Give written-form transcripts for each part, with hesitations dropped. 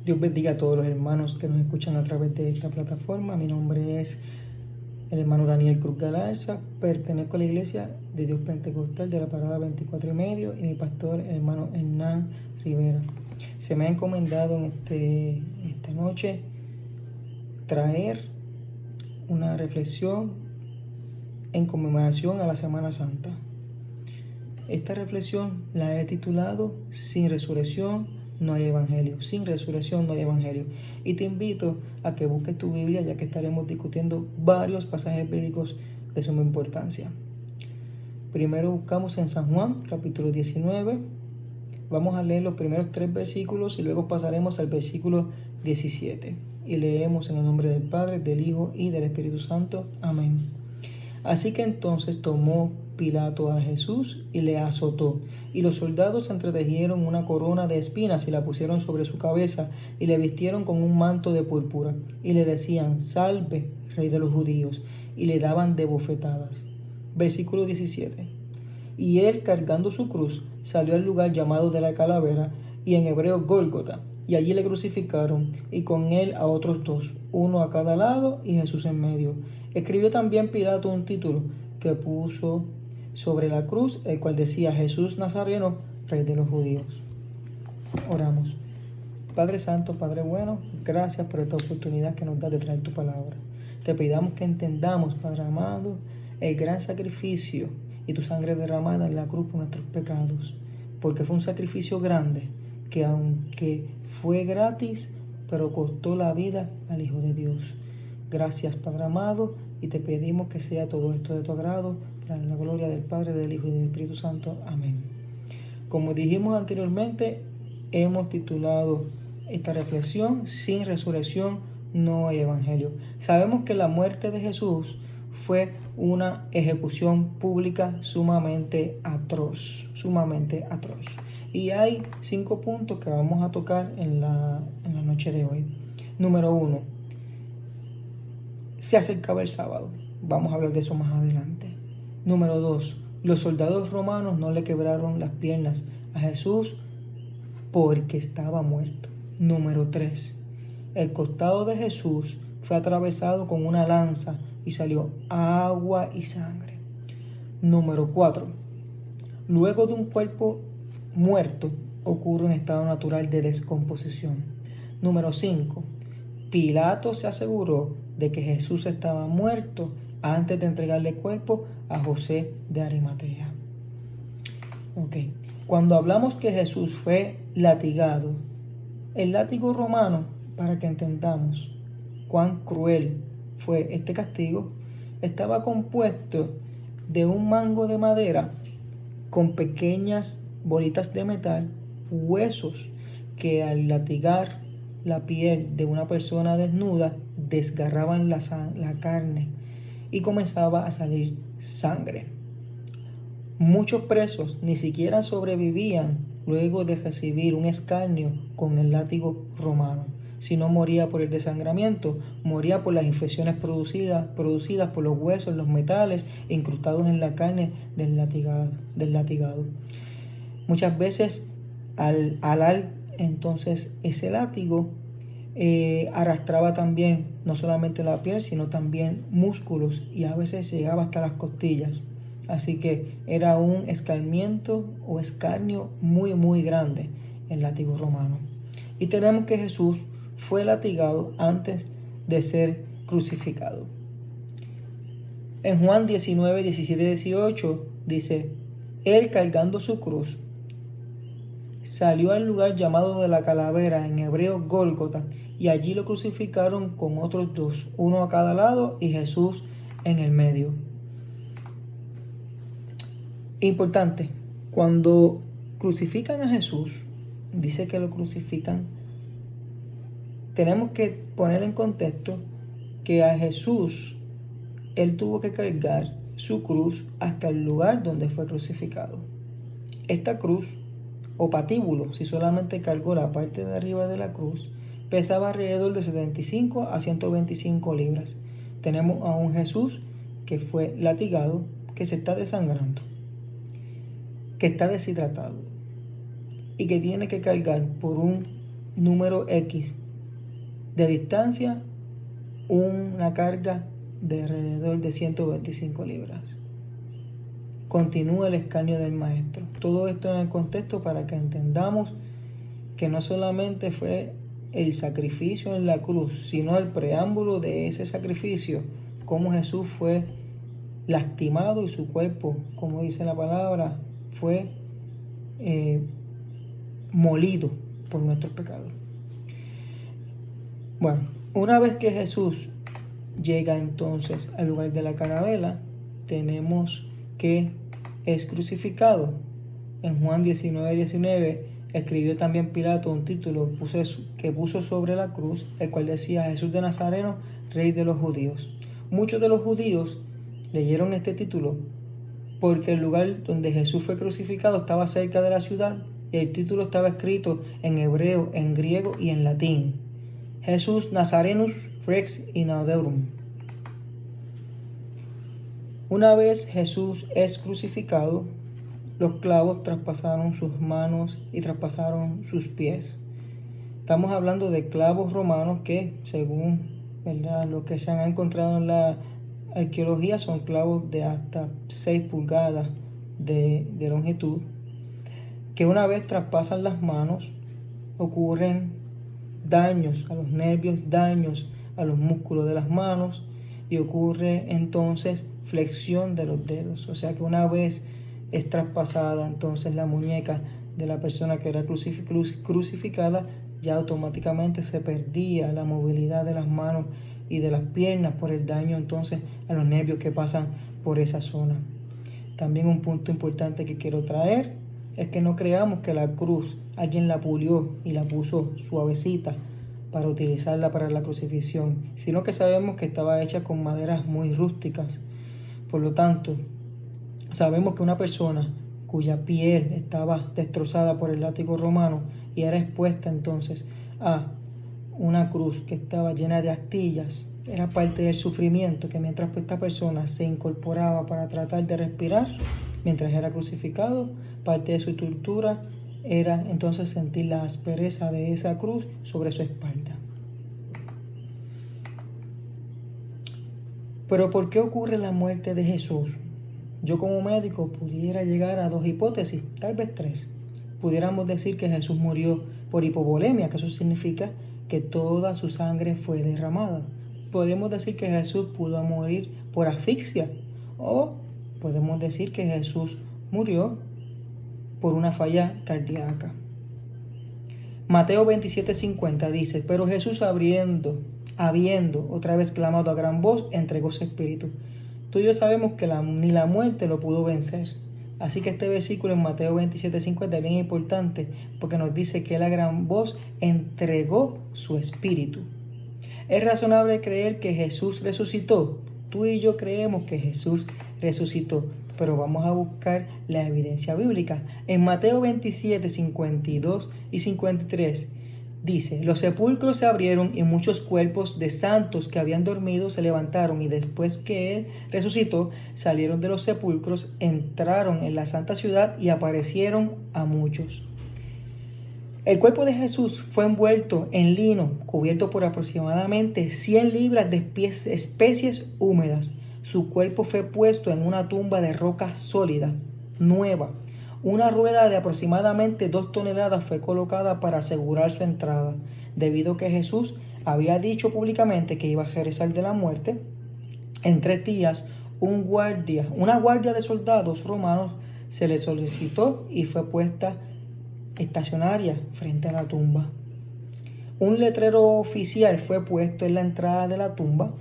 Dios bendiga a todos los hermanos que nos escuchan a través de esta plataforma. Mi nombre es el hermano Daniel Cruz Galarza. Pertenezco a la Iglesia de Dios Pentecostal de la Parada 24 y medio y mi pastor, el hermano Hernán Rivera. Se me ha encomendado en esta noche traer una reflexión en conmemoración a la Semana Santa. Esta reflexión la he titulado Sin resurrección no hay evangelio. Sin resurrección no hay evangelio. Y te invito a que busques tu Biblia, ya que estaremos discutiendo varios pasajes bíblicos de suma importancia. Primero buscamos en San Juan, capítulo 19. Vamos a leer los primeros 3 versículos y luego pasaremos al versículo 17. Y leemos en el nombre del Padre, del Hijo y del Espíritu Santo. Amén. Así que entonces tomó Pilato a Jesús y le azotó, y los soldados entretejieron una corona de espinas y la pusieron sobre su cabeza, y le vistieron con un manto de púrpura, y le decían: Salve, Rey de los judíos, y le daban de bofetadas. Versículo 17. Y él, cargando su cruz, salió al lugar llamado de la Calavera, y en hebreo Gólgota, y allí le crucificaron, y con él a otros 2, uno a cada lado y Jesús en medio. Escribió también Pilato un título que puso sobre la cruz, el cual decía: Jesús Nazareno, Rey de los judíos. Oramos. Padre Santo, Padre bueno, gracias por esta oportunidad que nos da de traer tu palabra. Te pedimos que entendamos, Padre amado, el gran sacrificio y tu sangre derramada en la cruz por nuestros pecados, porque fue un sacrificio grande que, aunque fue gratis, pero costó la vida al Hijo de Dios. Gracias, Padre amado, y te pedimos que sea todo esto de tu agrado, para la gloria del Padre, del Hijo y del Espíritu Santo. Amén. Como dijimos anteriormente, hemos titulado esta reflexión: Sin resurrección no hay evangelio. Sabemos que la muerte de Jesús fue una ejecución pública sumamente atroz. Y hay 5 puntos que vamos a tocar en la noche de hoy. Número 1. Se acercaba el sábado. Vamos a hablar de eso más adelante. Número 2. Los soldados romanos no le quebraron las piernas a Jesús porque estaba muerto. Número 3. El costado de Jesús fue atravesado con una lanza y salió agua y sangre. Número 4. Luego de un cuerpo muerto ocurre un estado natural de descomposición. Número 5. Pilato se aseguró de que Jesús estaba muerto antes de entregarle el cuerpo a José de Arimatea. Cuando hablamos que Jesús fue latigado, el látigo romano, para que entendamos cuán cruel fue este castigo, estaba compuesto de un mango de madera con pequeñas bolitas de metal, huesos que al latigar la piel de una persona desnuda desgarraban la carne y comenzaba a salir sangre. Muchos presos ni siquiera sobrevivían luego de recibir un escarnio con el látigo romano. Si no moría por el desangramiento, moría por las infecciones producidas por los huesos, los metales incrustados en la carne del latigado. Muchas veces al alar entonces ese látigo, arrastraba también no solamente la piel, sino también músculos, y a veces llegaba hasta las costillas. Así que era un escarmiento o escarnio muy muy grande el látigo romano. Y tenemos que Jesús fue latigado antes de ser crucificado. En Juan 19, 17, 18 dice: Él, cargando su cruz, salió al lugar llamado de la Calavera, en hebreo Gólgota, y allí lo crucificaron con otros 2, uno a cada lado y Jesús en el medio. Importante, cuando crucifican a Jesús, dice que lo crucifican, tenemos que poner en contexto que a Jesús, él tuvo que cargar su cruz hasta el lugar donde fue crucificado. Esta cruz, o patíbulo, si solamente cargó la parte de arriba de la cruz, pesaba alrededor de 75 a 125 libras. Tenemos a un Jesús que fue latigado, que se está desangrando, que está deshidratado y que tiene que cargar por un número X de distancia, una carga de alrededor de 125 libras. Continúa el escarnio del maestro. Todo esto en el contexto para que entendamos que no solamente fue el sacrificio en la cruz, sino el preámbulo de ese sacrificio, cómo Jesús fue lastimado y su cuerpo, como dice la palabra, fue molido por nuestros pecados. Bueno, una vez que Jesús llega entonces al lugar de la carabela, tenemos que es crucificado. En Juan 19:19 escribió también Pilato un título que puso sobre la cruz, el cual decía: Jesús de Nazareno, Rey de los Judíos. Muchos de los judíos leyeron este título porque el lugar donde Jesús fue crucificado estaba cerca de la ciudad y el título estaba escrito en hebreo, en griego y en latín: Jesús Nazarenus Rex in Auderum. Una vez Jesús es crucificado, los clavos traspasaron sus manos y traspasaron sus pies. Estamos hablando de clavos romanos que, según lo que se han encontrado en la arqueología, son clavos de hasta 6 pulgadas de longitud, que una vez traspasan las manos, ocurren daños a los nervios, daños a los músculos de las manos, y ocurre entonces flexión de los dedos. O sea que una vez es traspasada entonces la muñeca de la persona que era crucificada, ya automáticamente se perdía la movilidad de las manos y de las piernas por el daño entonces a los nervios que pasan por esa zona. También un punto importante que quiero traer es que no creamos que la cruz alguien la pulió y la puso suavecita para utilizarla para la crucifixión, sino que sabemos que estaba hecha con maderas muy rústicas. Por lo tanto, sabemos que una persona cuya piel estaba destrozada por el látigo romano y era expuesta entonces a una cruz que estaba llena de astillas, era parte del sufrimiento que mientras esta persona se incorporaba para tratar de respirar, mientras era crucificado, parte de su tortura era entonces sentir la aspereza de esa cruz sobre su espalda. Pero ¿por qué ocurre la muerte de Jesús? Yo como médico pudiera llegar a 2 hipótesis, tal vez 3. Pudiéramos decir que Jesús murió por hipovolemia, que eso significa que toda su sangre fue derramada. Podemos decir que Jesús pudo morir por asfixia, o podemos decir que Jesús murió por una falla cardíaca. Mateo 27:50 dice: pero Jesús habiendo otra vez clamado a gran voz, entregó su espíritu. Tú y yo sabemos que ni la muerte lo pudo vencer. Así que este versículo en Mateo 27:50 es bien importante porque nos dice que él a gran voz entregó su espíritu. ¿Es razonable creer que Jesús resucitó? Tú y yo creemos que Jesús resucitó, pero vamos a buscar la evidencia bíblica. En Mateo 27:52 y 53 dice: los sepulcros se abrieron y muchos cuerpos de santos que habían dormido se levantaron, y después que él resucitó, salieron de los sepulcros, entraron en la santa ciudad y aparecieron a muchos. El cuerpo de Jesús fue envuelto en lino, cubierto por aproximadamente 100 libras de especies húmedas. Su cuerpo fue puesto en una tumba de roca sólida, nueva. Una rueda de aproximadamente 2 toneladas fue colocada para asegurar su entrada, debido a que Jesús había dicho públicamente que iba a regresar de la muerte. En 3 días, una guardia de soldados romanos se le solicitó y fue puesta estacionaria frente a la tumba. Un letrero oficial fue puesto en la entrada de la tumba,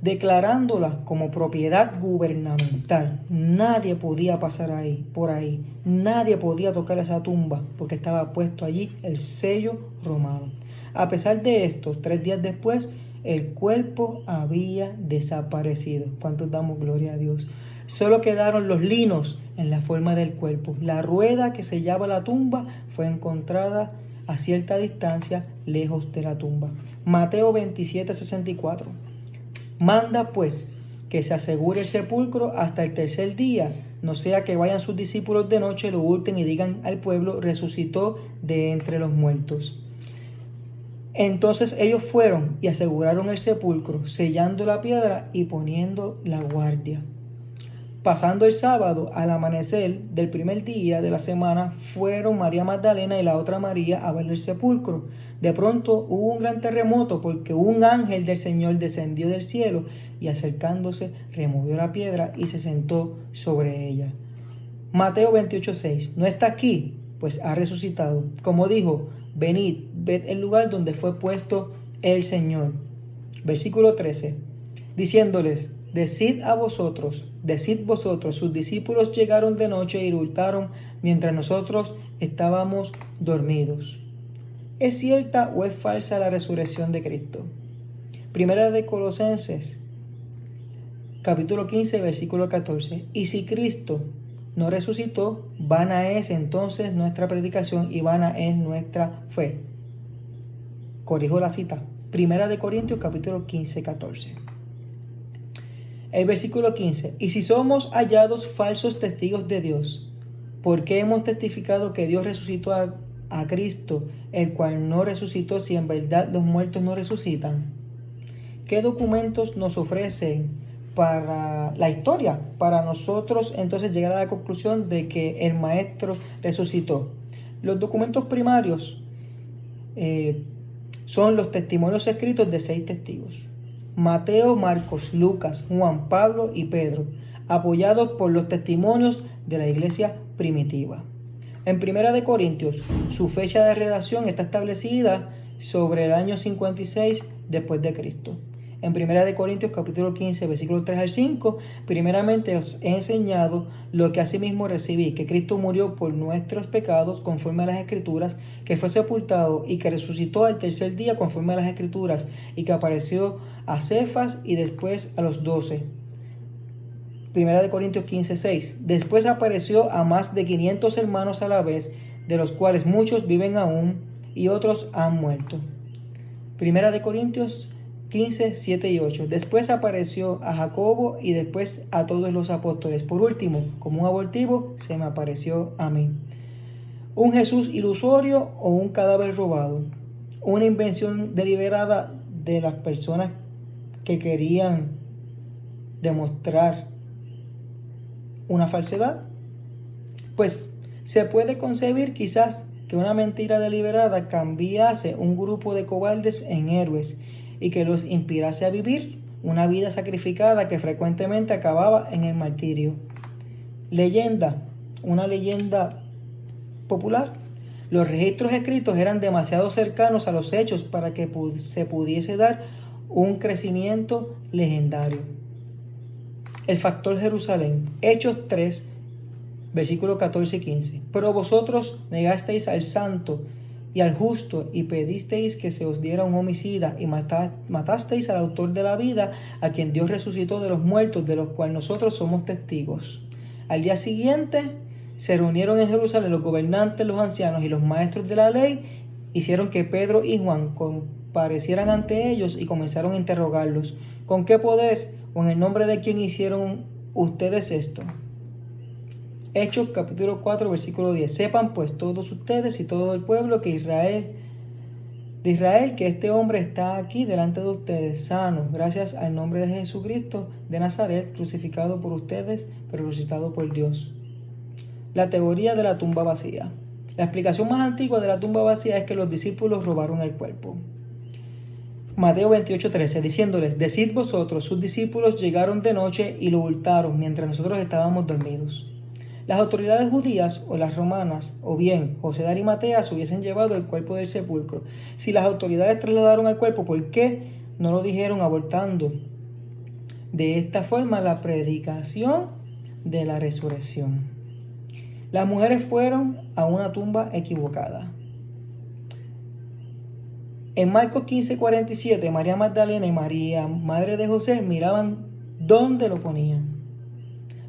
declarándola como propiedad gubernamental. Nadie podía pasar por ahí. Nadie podía tocar esa tumba porque estaba puesto allí el sello romano. A pesar de esto, 3 días después, el cuerpo había desaparecido. ¿Cuántos damos gloria a Dios? Solo quedaron los linos en la forma del cuerpo. La rueda que sellaba la tumba fue encontrada a cierta distancia lejos de la tumba. Mateo 27:64. Manda pues que se asegure el sepulcro hasta el 3er día, no sea que vayan sus discípulos de noche, lo hurten y digan al pueblo: resucitó de entre los muertos. Entonces ellos fueron y aseguraron el sepulcro, sellando la piedra y poniendo la guardia. Pasando el sábado, al amanecer del primer día de la semana, fueron María Magdalena y la otra María a ver el sepulcro. De pronto hubo un gran terremoto porque un ángel del Señor descendió del cielo y acercándose removió la piedra y se sentó sobre ella. Mateo 28:6. No está aquí, pues ha resucitado. Como dijo, venid, ved el lugar donde fue puesto el Señor. Versículo 13. Diciéndoles, decid vosotros, sus discípulos llegaron de noche y hurtaron mientras nosotros estábamos dormidos. ¿Es cierta o es falsa la resurrección de Cristo? Primera de Colosenses, capítulo 15, versículo 14. Y si Cristo no resucitó, vana es entonces nuestra predicación y vana es nuestra fe. Corrijo la cita. Primera de Corintios, capítulo 15, 14. El versículo 15. Y si somos hallados falsos testigos de Dios, ¿por qué hemos testificado que Dios resucitó a Cristo, el cual no resucitó, si en verdad los muertos no resucitan? ¿Qué documentos nos ofrecen para la historia, para nosotros entonces llegar a la conclusión de que el Maestro resucitó? Los documentos primarios son los testimonios escritos de 6 testigos: Mateo, Marcos, Lucas, Juan, Pablo y Pedro, apoyados por los testimonios de la iglesia primitiva. En Primera de Corintios, su fecha de redacción está establecida sobre el año 56 después de Cristo. En Primera de Corintios, capítulo 15, versículos 3 al 5, primeramente os he enseñado lo que asimismo recibí, que Cristo murió por nuestros pecados conforme a las Escrituras, que fue sepultado y que resucitó al tercer día conforme a las Escrituras, y que apareció a Cefas y después a los 12. Primera de Corintios 15, 6. Después apareció a más de 500 hermanos a la vez, de los cuales muchos viven aún y otros han muerto. Primera de Corintios 15, 7 y 8. Después apareció a Jacobo y después a todos los apóstoles. Por último, como un abortivo, se me apareció a mí. ¿Un Jesús ilusorio o un cadáver robado? ¿Una invención deliberada de las personas que querían demostrar una falsedad? Pues se puede concebir quizás que una mentira deliberada cambiase un grupo de cobardes en héroes y que los inspirase a vivir una vida sacrificada que frecuentemente acababa en el martirio. Leyenda, una leyenda popular. Los registros escritos eran demasiado cercanos a los hechos para que se pudiese dar un crecimiento legendario. El factor Jerusalén. Hechos 3, versículos 14 y 15. Pero vosotros negasteis al santo y al justo, y pedisteis que se os diera un homicida, y matasteis al autor de la vida, a quien Dios resucitó de los muertos, de los cuales nosotros somos testigos. Al día siguiente se reunieron en Jerusalén los gobernantes, los ancianos y los maestros de la ley, hicieron que Pedro y Juan comparecieran ante ellos y comenzaron a interrogarlos. ¿Con qué poder o en el nombre de quién hicieron ustedes esto? Hechos capítulo 4, versículo 10. Sepan pues todos ustedes y todo el pueblo de Israel, que este hombre está aquí delante de ustedes, sano, gracias al nombre de Jesucristo de Nazaret, crucificado por ustedes, pero resucitado por Dios. La teoría de la tumba vacía. La explicación más antigua de la tumba vacía es que los discípulos robaron el cuerpo. Mateo 28, 13, diciéndoles, decid vosotros, sus discípulos llegaron de noche y lo hurtaron mientras nosotros estábamos dormidos. Las autoridades judías o las romanas, o bien José de Arimatea, se hubiesen llevado el cuerpo del sepulcro. Si las autoridades trasladaron el cuerpo, ¿por qué no lo dijeron abortando de esta forma la predicación de la resurrección? Las mujeres fueron a una tumba equivocada. En Marcos 15, 47, María Magdalena y María, madre de José, miraban dónde lo ponían.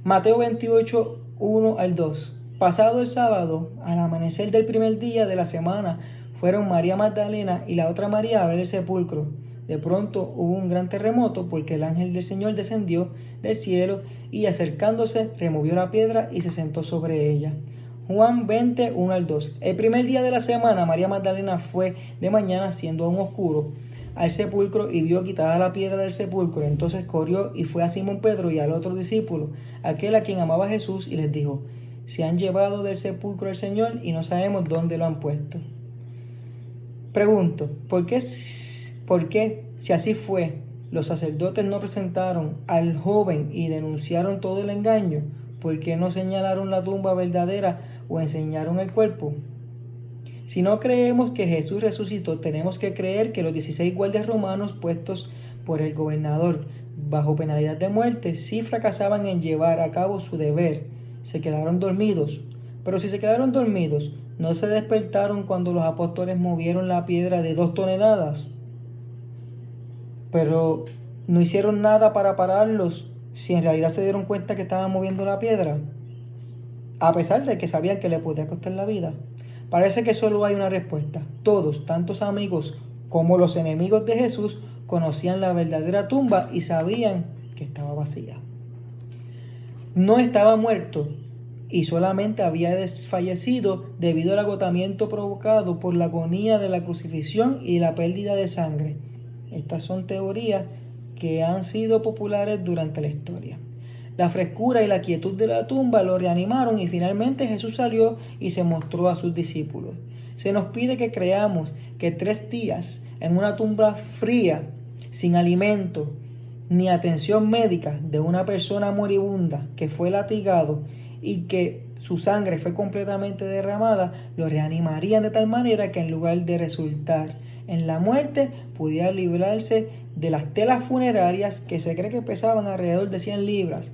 Mateo 28, 1 al 2. Pasado el sábado, al amanecer del primer día de la semana, fueron María Magdalena y la otra María a ver el sepulcro. De pronto hubo un gran terremoto porque el ángel del Señor descendió del cielo y acercándose removió la piedra y se sentó sobre ella. Juan 20, 1 al 2. El primer día de la semana, María Magdalena fue de mañana, siendo aún oscuro, al sepulcro y vio quitada la piedra del sepulcro. Entonces corrió y fue a Simón Pedro y al otro discípulo, aquel a quien amaba Jesús, y les dijo: se han llevado del sepulcro al Señor y no sabemos dónde lo han puesto. Pregunto, ¿por qué, si así fue, los sacerdotes no presentaron al joven y denunciaron todo el engaño? ¿Por qué no señalaron la tumba verdadera o enseñaron el cuerpo? Si no creemos que Jesús resucitó, tenemos que creer que los 16 guardias romanos puestos por el gobernador bajo penalidad de muerte sí fracasaban en llevar a cabo su deber. Se quedaron dormidos. Pero si se quedaron dormidos, ¿no se despertaron cuando los apóstoles movieron la piedra de 2 toneladas? Pero no hicieron nada para pararlos si en realidad se dieron cuenta que estaban moviendo la piedra, a pesar de que sabían que le podía costar la vida. Parece que solo hay una respuesta. Todos, tantos amigos como los enemigos de Jesús, conocían la verdadera tumba y sabían que estaba vacía. No estaba muerto y solamente había desfallecido debido al agotamiento provocado por la agonía de la crucifixión y la pérdida de sangre. Estas son teorías que han sido populares durante la historia. La frescura y la quietud de la tumba lo reanimaron y finalmente Jesús salió y se mostró a sus discípulos. Se nos pide que creamos que 3 días en una tumba fría, sin alimento ni atención médica, de una persona moribunda que fue latigado y que su sangre fue completamente derramada, lo reanimarían de tal manera que en lugar de resultar en la muerte, pudiera librarse de las telas funerarias que se cree que pesaban alrededor de 100 libras.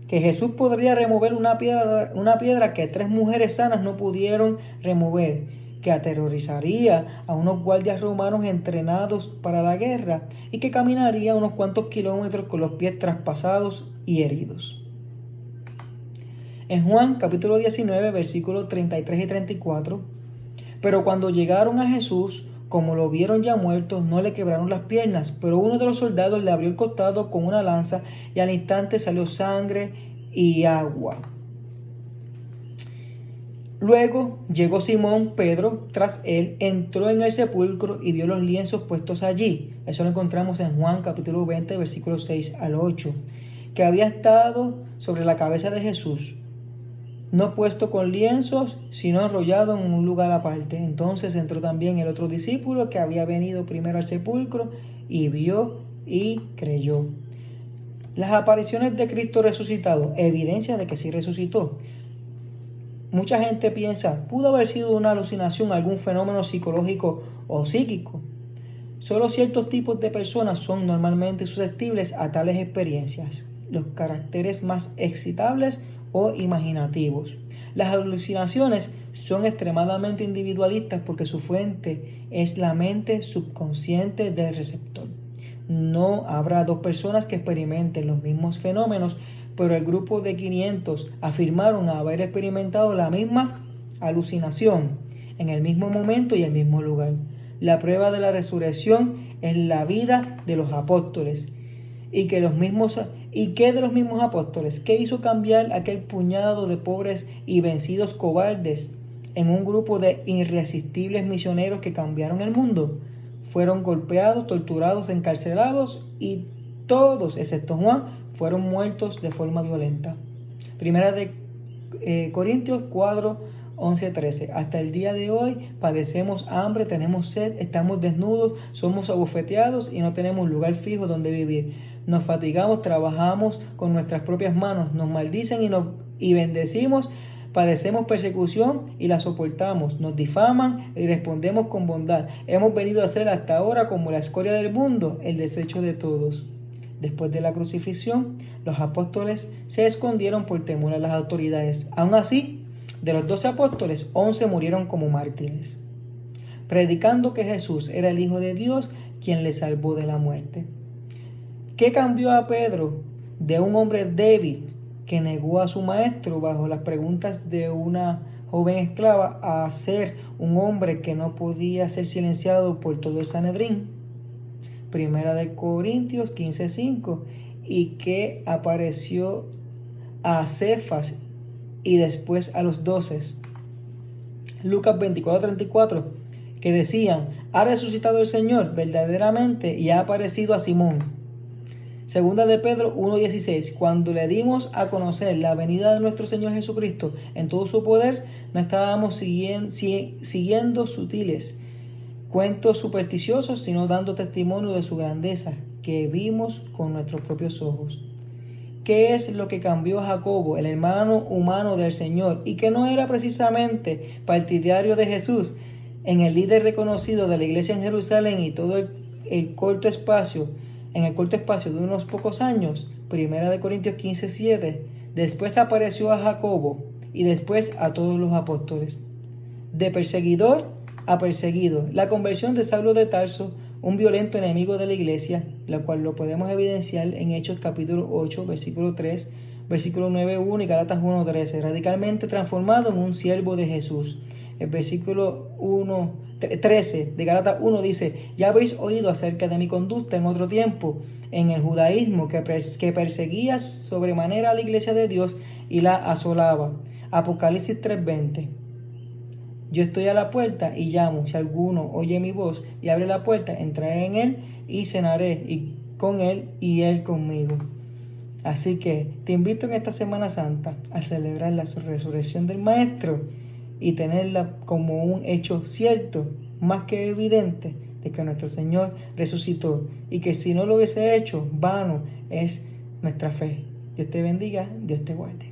Que Jesús podría remover una piedra que 3 mujeres sanas no pudieron remover, que aterrorizaría a unos guardias romanos entrenados para la guerra y que caminaría unos cuantos kilómetros con los pies traspasados y heridos. En Juan capítulo 19, versículos 33 y 34, pero cuando llegaron a Jesús, como lo vieron ya muerto, no le quebraron las piernas, pero uno de los soldados le abrió el costado con una lanza y al instante salió sangre y agua. Luego llegó Simón Pedro tras él, entró en el sepulcro y vio los lienzos puestos allí. Eso lo encontramos en Juan capítulo 20, versículos 6 al 8, que había estado sobre la cabeza de Jesús, no puesto con lienzos, sino enrollado en un lugar aparte. Entonces entró también el otro discípulo que había venido primero al sepulcro y vio y creyó. Las apariciones de Cristo resucitado, evidencia de que sí resucitó. Mucha gente piensa, pudo haber sido una alucinación, algún fenómeno psicológico o psíquico. Solo ciertos tipos de personas son normalmente susceptibles a tales experiencias. Los caracteres más excitables o imaginativos. Las alucinaciones son extremadamente individualistas porque su fuente es la mente subconsciente del receptor. No habrá 2 personas que experimenten los mismos fenómenos, pero el grupo de 500 afirmaron haber experimentado la misma alucinación en el mismo momento y el mismo lugar. La prueba de la resurrección es la vida de los apóstoles y que de los mismos apóstoles, ¿qué hizo cambiar aquel puñado de pobres y vencidos cobardes en un grupo de irresistibles misioneros que cambiaron el mundo? Fueron golpeados, torturados, encarcelados y todos, excepto Juan, fueron muertos de forma violenta. Primera de Corintios 4, 11-13. Hasta el día de hoy padecemos hambre, tenemos sed, estamos desnudos, somos abofeteados y no tenemos lugar fijo donde vivir. Nos fatigamos, trabajamos con nuestras propias manos, nos maldicen y bendecimos, padecemos persecución y la soportamos, nos difaman y respondemos con bondad. Hemos venido a ser hasta ahora como la escoria del mundo, el desecho de todos. Después de la crucifixión, los apóstoles se escondieron por temor a las autoridades. Aún así, de los 12 apóstoles, 11 murieron como mártires, predicando que Jesús era el Hijo de Dios, quien le salvó de la muerte. ¿Qué cambió a Pedro de un hombre débil que negó a su maestro bajo las preguntas de una joven esclava a ser un hombre que no podía ser silenciado por todo el Sanedrín? Primera de Corintios 15:5, y que apareció a Cefas y después a los 12. Lucas 24:34, que decían: ha resucitado el Señor verdaderamente y ha aparecido a Simón. Segunda de Pedro 1:16, cuando le dimos a conocer la venida de nuestro Señor Jesucristo en todo su poder, no estábamos siguiendo sutiles cuentos supersticiosos, sino dando testimonio de su grandeza, que vimos con nuestros propios ojos. ¿Qué es lo que cambió a Jacobo, el hermano humano del Señor, y que no era precisamente partidario de Jesús, en el líder reconocido de la iglesia en Jerusalén y todo el corto espacio de unos pocos años? Primera de Corintios 15:7. Después apareció a Jacobo y después a todos los apóstoles. De perseguidor a perseguido. La conversión de Saulo de Tarso, un violento enemigo de la iglesia, la cual lo podemos evidenciar en Hechos capítulo 8, versículo 3, versículo 9:1 y Gálatas 1:13, radicalmente transformado en un siervo de Jesús. El versículo 13 de Gálatas 1 dice: ya habéis oído acerca de mi conducta en otro tiempo en el judaísmo, que perseguía sobremanera a la iglesia de Dios y la asolaba. Apocalipsis 3:20. Yo estoy a la puerta y llamo. Si alguno oye mi voz y abre la puerta, entraré en él y cenaré con él y él conmigo. Así que te invito en esta Semana Santa a celebrar la resurrección del Maestro y tenerla como un hecho cierto, más que evidente, de que nuestro Señor resucitó, y que si no lo hubiese hecho, vano es nuestra fe. Dios te bendiga, Dios te guarde.